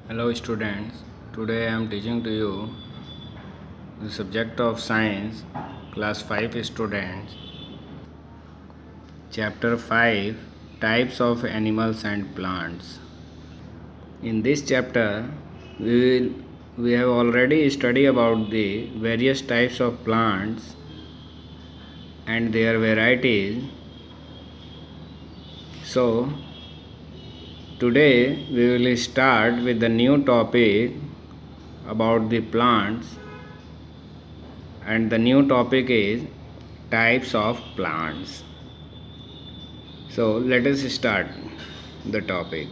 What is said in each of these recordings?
Hello students, today I am teaching to you the subject of science, class 5 students, chapter 5, types of animals and plants. In this chapter, we have already studied about the various types of plants and their varieties. So, today we will start with the new topic about the plants, and the new topic is types of plants. So let us start the topic.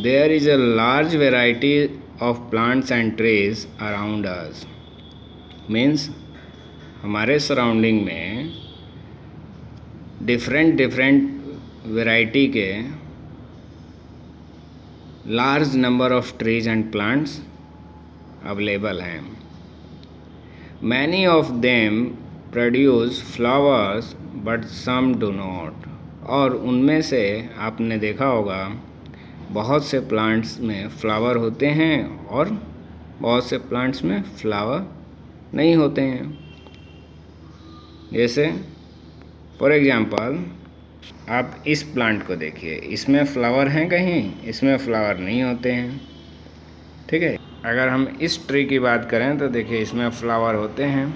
There is a large variety of plants and trees around us. Means हमारे surrounding में different variety के large number of trees and plants available हैं. Many of them produce flowers but some do not. और उनमें से आपने देखा होगा बहुत से प्लांट्स में फ्लावर होते हैं और बहुत से प्लांट्स में फ्लावर नहीं होते हैं. जैसे फॉर एग्जांपल आप इस प्लांट को देखिए, इसमें फ्लावर हैं कहीं, इसमें फ्लावर नहीं होते हैं. ठीक है. अगर हम इस ट्री की बात करें तो देखिए इसमें फ्लावर होते हैं.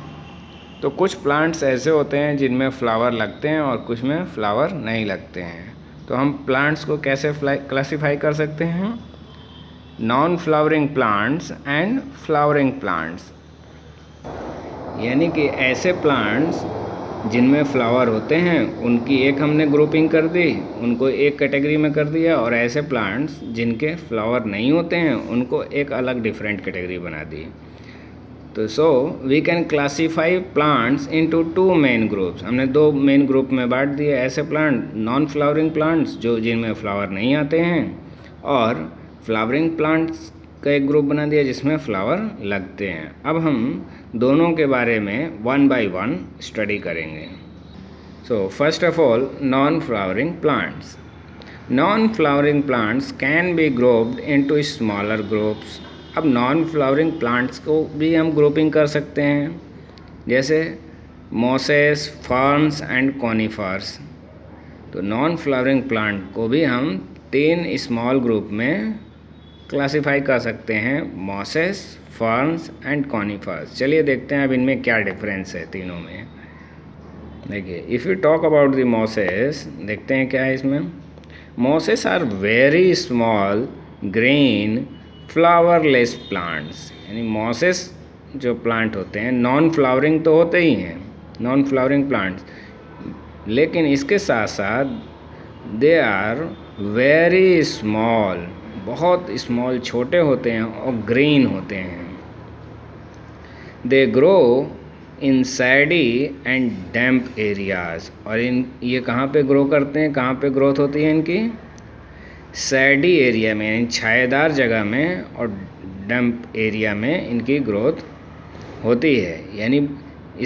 तो कुछ प्लांट्स ऐसे होते हैं जिनमें फ्लावर लगते हैं और कुछ में फ्लावर नहीं लगते हैं. तो हम प्लांट्स को कैसे क्लासिफाई कर सकते हैं? Non flowering plants and flowering plants. यानी कि ऐसे प्लांट्स जिनमें फ्लावर होते हैं उनकी एक हमने ग्रुपिंग कर दी, उनको एक कैटेगरी में कर दिया, और ऐसे प्लांट्स जिनके फ्लावर नहीं होते हैं उनको एक अलग डिफरेंट कैटेगरी बना दी. तो so we can classify plants into two main groups. हमने दो मेन ग्रुप में बांट दिए. ऐसे प्लांट नॉन फ्लावरिंग प्लांट्स जो जिनमें फ्लावर नहीं आते हैं, और फ्लावरिंग प्लांट्स का एक ग्रुप बना दिया जिसमें फ्लावर लगते हैं. अब हम दोनों के बारे में वन बाय वन स्टडी करेंगे. So first of all, non flowering plants. Non flowering plants can be grouped into smaller groups. अब नॉन फ्लावरिंग प्लांट्स को भी हम ग्रुपिंग कर सकते हैं, जैसे मॉसेस, फर्न्स एंड कॉनिफर्स. तो नॉन फ्लावरिंग प्लांट को भी हम 3 स्मॉल ग्रुप में क्लासिफाई कर सकते हैं, मॉसेस, फर्न्स एंड कॉनिफर्स. चलिए देखते हैं अब इनमें क्या डिफरेंस है तीनों में. देखिए, if you talk about the mosses, देखते हैं क्या है इसमें. Mosses are very small green flowerless plants. यानी मॉसेस जो प्लांट होते हैं नॉन फ्लावरिंग तो होते ही हैं, नॉन फ्लावरिंग प्लांट्स, लेकिन इसके साथ साथ दे आर वेरी स्मॉल, बहुत स्मॉल, छोटे होते हैं और ग्रीन होते हैं. They grow in सैडी and damp areas. और ये कहाँ पे ग्रो करते हैं, कहाँ पे ग्रोथ होती है इनकी? सैडी एरिया में, यानी छायादार जगह में, और डैम्प एरिया में इनकी ग्रोथ होती है. यानी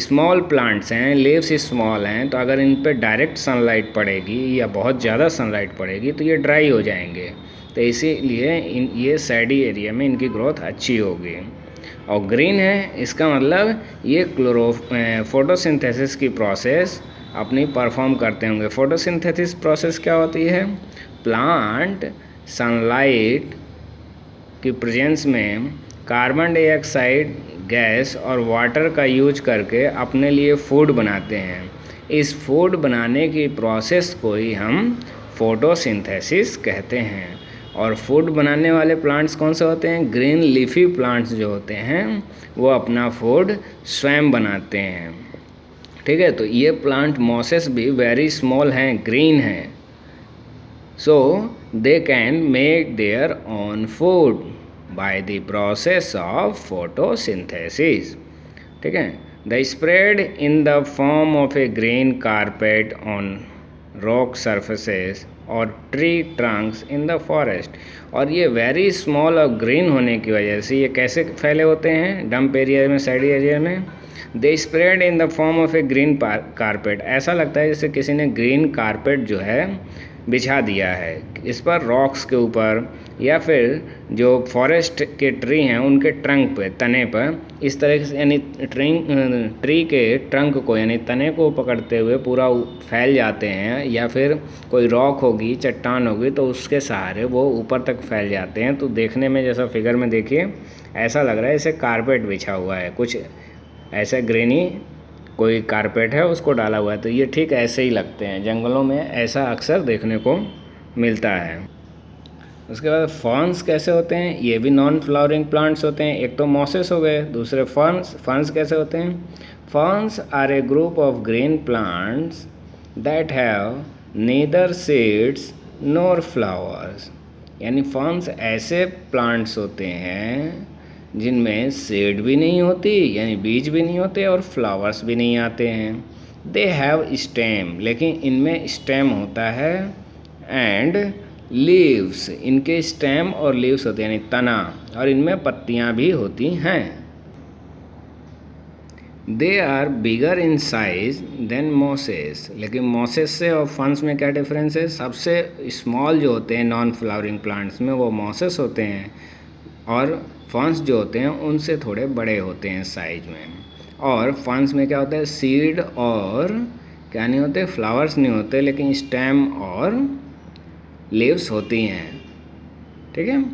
स्मॉल प्लांट्स हैं, लीव्स स्मॉल हैं, तो अगर इन पे डायरेक्ट सनलाइट पड़ेगी या बहुत ज़्यादा सनलाइट पड़ेगी तो ये ड्राई हो जाएंगे. तो इसीलिए ये सैडी एरिया में इनकी ग्रोथ अच्छी होगी. और ग्रीन है, इसका मतलब ये फोटोसिंथेसिस की प्रोसेस अपनी परफॉर्म करते होंगे. फोटोसिंथेसिस प्रोसेस क्या होती है? प्लांट सनलाइट की प्रेजेंस में कार्बन डाइऑक्साइड गैस और वाटर का यूज करके अपने लिए फूड बनाते हैं. इस फूड बनाने की प्रोसेस को ही हम फोटोसिंथेसिस कहते हैं. और फूड बनाने वाले प्लांट्स कौन से होते हैं? ग्रीन लीफी प्लांट्स जो होते हैं वो अपना फूड स्वयं बनाते हैं. ठीक है. तो ये प्लांट मॉसेस भी वेरी स्मॉल हैं, ग्रीन हैं. So they can make their own food by the process of photosynthesis. ठीक है. They spread in the form of a green carpet on rock surfaces or tree trunks in the forest. और ये very small और green होने की वजह से ये कैसे फैले होते हैं? डंप एरिया में, साइड एरिया में. They spread in the form of A green carpet. ऐसा लगता है जैसे किसी ने ग्रीन कारपेट जो है बिछा दिया है इस पर, रॉक्स के ऊपर, या फिर जो फॉरेस्ट के ट्री हैं उनके ट्रंक पे, तने पर, इस तरह से, यानी ट्री के ट्रंक को यानी तने को पकड़ते हुए पूरा फैल जाते हैं, या फिर कोई रॉक होगी, चट्टान होगी, तो उसके सहारे वो ऊपर तक फैल जाते हैं। तो देखने में, जैसा फिगर में देखिए, ऐसा लग रहा है जैसे कारपेट बिछा हुआ है, कुछ ऐसा ग्रेनी कोई कारपेट है उसको डाला हुआ है। तो ये ठीक ऐसे ही लगते हैं, जंगलों में ऐसा अक्सर देखने को मिलता है। उसके बाद फर्न्स कैसे होते हैं, ये भी नॉन फ्लावरिंग प्लांट्स होते हैं। एक तो मॉसेस हो गए, दूसरे फर्न्स। फर्न्स कैसे होते हैं? Ferns are a group of green plants that have neither seeds nor flowers. यानी फर्न्स ऐसे प्लांट्स होते हैं जिनमें सीड भी नहीं होती, यानी बीज भी नहीं होते, और फ्लावर्स भी नहीं आते हैं। दे हैव स्टेम, लेकिन इनमें स्टेम होता है, एंड लीव्स, इनके स्टेम और लीव्स होते हैं, यानी तना, और इनमें पत्तियां भी होती हैं। They are bigger in size than mosses, लेकिन मॉसेस से और फर्न्स में क्या डिफरेंस है? सबसे स्मॉल जो होते हैं नॉन फ्लावरिंग प्लांट्स में वो मॉसेस होते हैं, और फर्न्स जो होते हैं उनसे थोड़े बड़े होते हैं साइज में। और फर्न्स में क्या होता है? सीड और क्या नहीं होते? फ्लावर्स नहीं होते, लेकिन स्टेम और लीव्स होती हैं। ठीक है।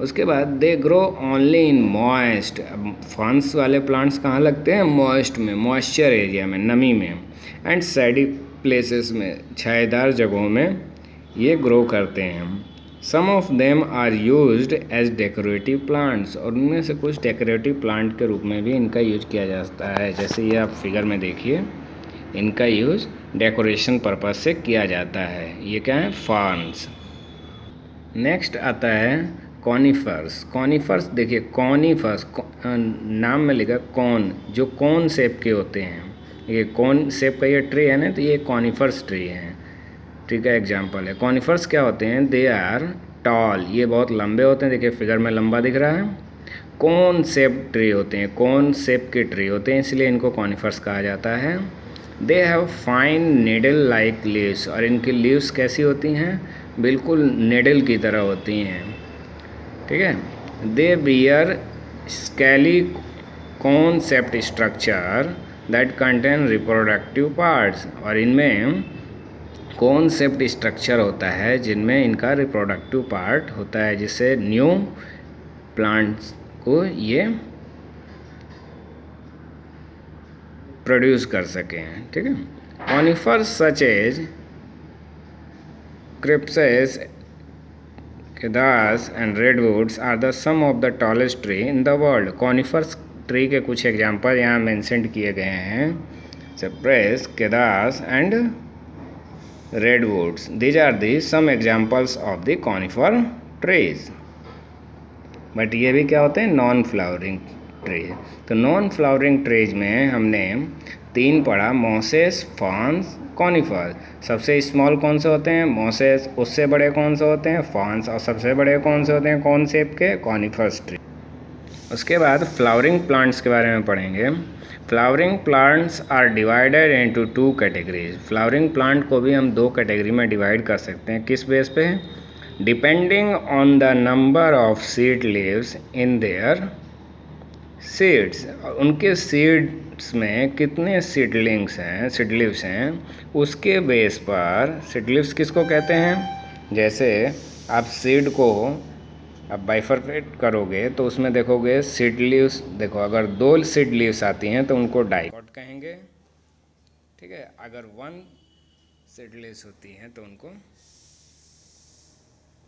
उसके बाद they grow only in moist. अब फर्न्स वाले प्लांट्स कहाँ लगते हैं? मॉइस्ट में, मॉइस्चर एरिया में, नमी में, एंड सैडी प्लेसेस में, छायेदार जगहों में ये ग्रो करते हैं। Some of them are used as decorative plants, और उनमें से कुछ डेकोरेटिव प्लांट के रूप में भी इनका यूज किया जाता है। जैसे ये आप फिगर में देखिए, इनका यूज डेकोरेशन पर्पज से किया जाता है। ये क्या है? फर्न्स। नेक्स्ट आता है कॉनिफर्स। कॉनिफर्स देखिए, कॉनिफर्स नाम में लिखा कॉन, जो कॉन शेप के होते हैं। ये कॉन शेप का ये ट्री है ना, तो ये कॉनिफर्स ट्री है। ठीक है, एग्जाम्पल है। कॉनिफर्स क्या होते हैं? दे आर टॉल, ये बहुत लंबे होते हैं। देखिए फिगर में लंबा दिख रहा है। कॉन शेप ट्री होते हैं, कॉन शेप के ट्री होते हैं, इसलिए इनको कॉनिफर्स कहा जाता है। They have fine needle like leaves, और इनकी लीव्स कैसी होती हैं? बिल्कुल निडल की तरह होती हैं। ठीक है। They bear scaly cone shaped structure that contain reproductive parts, और इनमें कॉन शेप्ड स्ट्रक्चर होता है जिनमें इनका रिप्रोडक्टिव पार्ट होता है, जिससे न्यू प्लांट्स को ये प्रोड्यूस कर सकें। ठीक है। कॉनिफर्स सच एज क्रिप्सेस, cedars and redwoods are the some of the tallest tree in the world. Conifers tree के कुछ एग्जाम्पल यहाँ मेंशन किए गए हैं। Cypress, cedars and redwoods, these are the some examples of the conifer trees। But ये भी क्या होते हैं? Non flowering trees. तो नॉन फ्लावरिंग ट्रीज में हमने 3 पढ़ा, मॉसेस, फर्न्स, कॉनिफर। सबसे स्मॉल कौन से होते हैं? मॉसेस। उससे बड़े कौन से होते हैं? फर्न्स। और सबसे बड़े कौन से होते हैं कौन शेप के? Conifers tree. उसके बाद फ्लावरिंग प्लांट्स के बारे में पढ़ेंगे। Flowering plants are divided into 2 categories. Flowering plant को भी हम 2 कैटेगरी में डिवाइड कर सकते हैं। किस बेस पे? Depending on the number of seed leaves in their seeds. उनके सीड्स में कितने सीडलिंग्स हैं, सीडलिव्स हैं, उसके बेस पर। सीडलिव्स किसको कहते हैं? जैसे आप सीड को अब बाइफरकेट करोगे तो उसमें देखोगे सीड लीव्स। देखो, अगर 2 सीड लीव्स आती हैं तो उनको डाइकॉट कहेंगे। ठीक है। अगर 1 सीड लीव्स होती हैं तो उनको